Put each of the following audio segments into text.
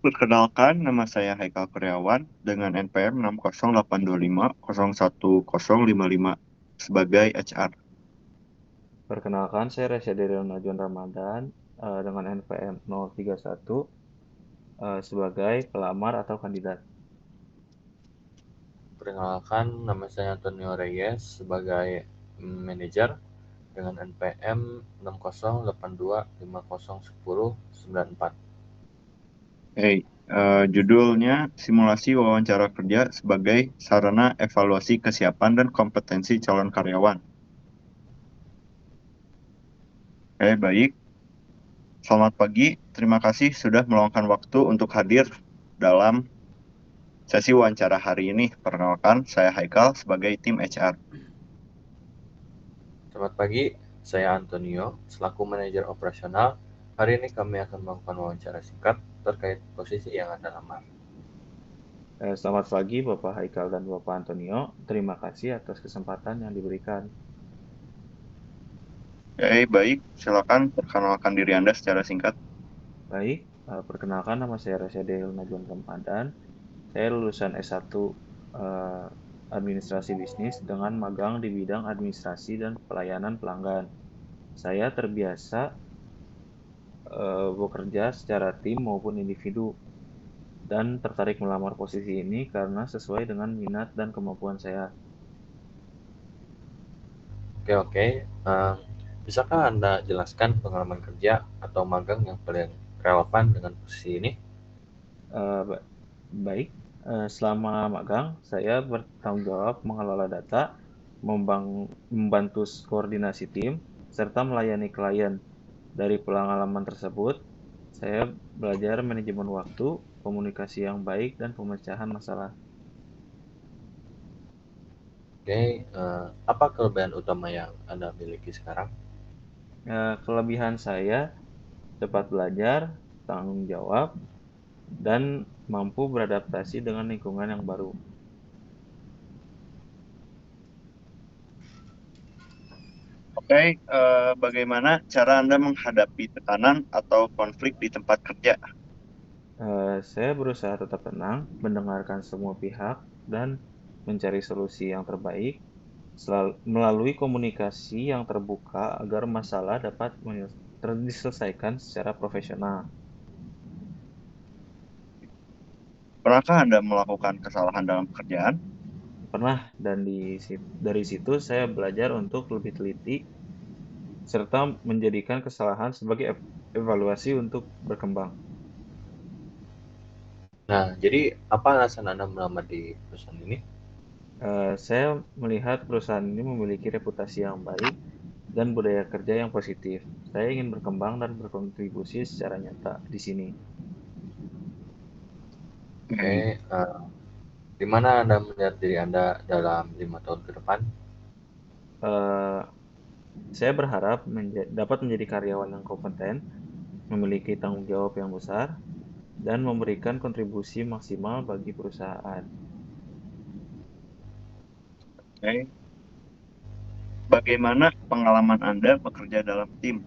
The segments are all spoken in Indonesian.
Perkenalkan, nama saya Haikal Kurniawan dengan NPM 60825010055 sebagai HR. Perkenalkan, saya Reza Darion Najwan Ramadan dengan NPM 031 sebagai pelamar atau kandidat. Perkenalkan, nama saya Antonio Reyes sebagai manajer dengan NPM 6082501094. Judulnya Simulasi Wawancara Kerja sebagai Sarana Evaluasi Kesiapan dan Kompetensi Calon Karyawan. Baik. Selamat pagi. Terima kasih sudah meluangkan waktu untuk hadir dalam sesi wawancara hari ini. Perkenalkan, saya Haikal sebagai tim HR. Selamat pagi, saya Antonio selaku manajer operasional. Hari ini kami akan melakukan wawancara singkat terkait posisi yang Anda lamar. Selamat pagi Bapak Haikal dan Bapak Antonio. Terima kasih atas kesempatan yang diberikan. Baik. Silakan perkenalkan diri Anda secara singkat. Baik, perkenalkan nama saya Reza Darion Najwan Ramadan. Saya lulusan S1 Administrasi Bisnis dengan magang di bidang administrasi dan pelayanan pelanggan. Saya terbiasa bekerja secara tim maupun individu dan tertarik melamar posisi ini karena sesuai dengan minat dan kemampuan saya. Oke. Bisakah Anda jelaskan pengalaman kerja atau magang yang paling relevan dengan posisi ini? Eh, Baik, selama magang saya bertanggung jawab mengelola data, membantu koordinasi tim, serta melayani klien. Dari pengalaman tersebut, saya belajar manajemen waktu, komunikasi yang baik, dan pemecahan masalah. Apa kelebihan utama yang Anda miliki sekarang? Kelebihan saya cepat belajar, tanggung jawab, dan mampu beradaptasi dengan lingkungan yang baru. Bagaimana cara Anda menghadapi tekanan atau konflik di tempat kerja? Saya berusaha tetap tenang, mendengarkan semua pihak, dan mencari solusi yang terbaik melalui komunikasi yang terbuka agar masalah dapat diselesaikan secara profesional. Pernahkah Anda melakukan kesalahan dalam pekerjaan? Pernah, dan dari situ saya belajar untuk lebih teliti serta menjadikan kesalahan sebagai evaluasi untuk berkembang. Nah, jadi apa alasan Anda melamar di perusahaan ini? Saya melihat perusahaan ini memiliki reputasi yang baik dan budaya kerja yang positif. Saya ingin berkembang dan berkontribusi secara nyata di sini. Oke, di mana Anda melihat diri Anda dalam 5 tahun ke depan? Eh, saya berharap dapat menjadi karyawan yang kompeten, memiliki tanggung jawab yang besar, dan memberikan kontribusi maksimal bagi perusahaan. Oke. Bagaimana pengalaman Anda bekerja dalam tim?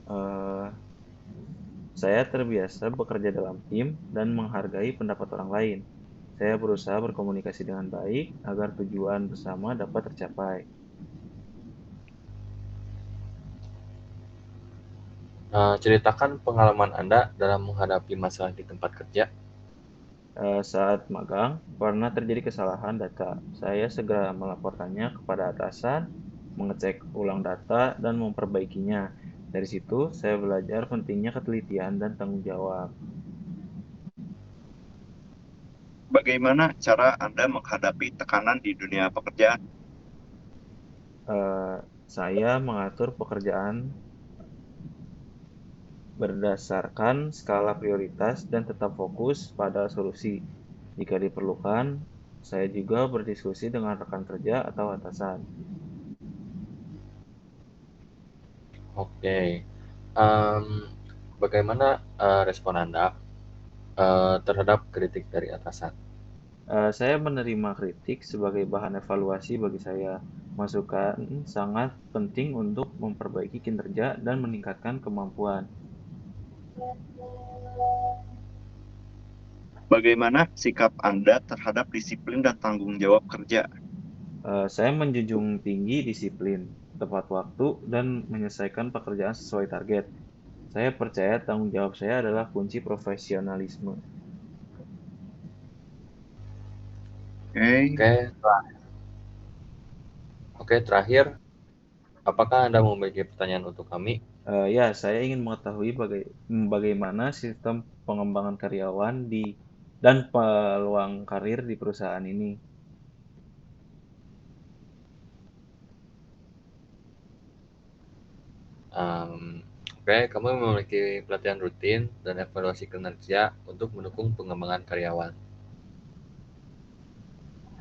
Eh, saya terbiasa bekerja dalam tim dan menghargai pendapat orang lain. Saya berusaha berkomunikasi dengan baik agar tujuan bersama dapat tercapai. Ceritakan pengalaman Anda dalam menghadapi masalah di tempat kerja. Saat magang, pernah terjadi kesalahan data. Saya segera melaporkannya kepada atasan, mengecek ulang data, dan memperbaikinya. Dari situ, saya belajar pentingnya ketelitian dan tanggung jawab. Bagaimana cara Anda menghadapi tekanan di dunia pekerjaan? Eh, saya mengatur pekerjaan berdasarkan skala prioritas dan tetap fokus pada solusi. Jika diperlukan, saya juga berdiskusi dengan rekan kerja atau atasan. Oke, em, bagaimana respon Anda terhadap kritik dari atasan? Saya menerima kritik sebagai bahan evaluasi bagi saya. Masukan sangat penting untuk memperbaiki kinerja dan meningkatkan kemampuan. Bagaimana sikap Anda terhadap disiplin dan tanggung jawab kerja? Saya menjunjung tinggi disiplin, tepat waktu, dan menyelesaikan pekerjaan sesuai target. Saya percaya tanggung jawab saya adalah kunci profesionalisme. Oke, Oke, terakhir, apakah Anda memiliki pertanyaan untuk kami? Ya, saya ingin mengetahui bagaimana sistem pengembangan karyawan dan peluang karir di perusahaan ini. Oke, kamu memiliki pelatihan rutin dan evaluasi kinerja untuk mendukung pengembangan karyawan.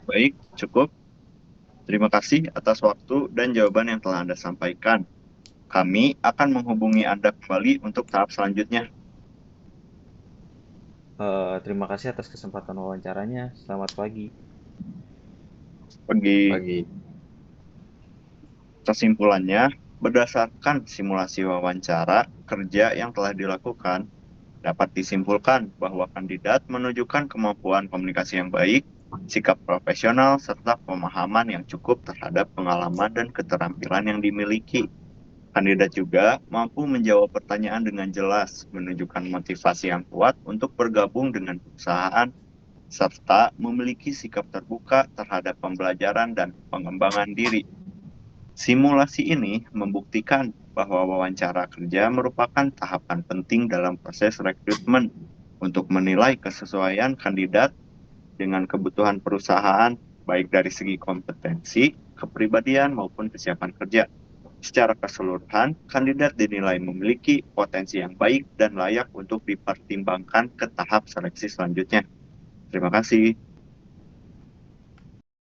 baik, cukup. Terima kasih atas waktu dan jawaban yang telah Anda sampaikan. Kami akan menghubungi Anda kembali untuk tahap selanjutnya. Terima kasih atas kesempatan wawancaranya. Selamat pagi. Pagi. Kesimpulannya, berdasarkan simulasi wawancara kerja yang telah dilakukan, dapat disimpulkan bahwa kandidat menunjukkan kemampuan komunikasi yang baik, sikap profesional, serta pemahaman yang cukup terhadap pengalaman dan keterampilan yang dimiliki. Kandidat juga mampu menjawab pertanyaan dengan jelas, menunjukkan motivasi yang kuat untuk bergabung dengan perusahaan, serta memiliki sikap terbuka terhadap pembelajaran dan pengembangan diri. Simulasi ini membuktikan bahwa wawancara kerja merupakan tahapan penting dalam proses rekrutmen untuk menilai kesesuaian kandidat dengan kebutuhan perusahaan, baik dari segi kompetensi, kepribadian, maupun kesiapan kerja. Secara keseluruhan, kandidat dinilai memiliki potensi yang baik dan layak untuk dipertimbangkan ke tahap seleksi selanjutnya. Terima kasih.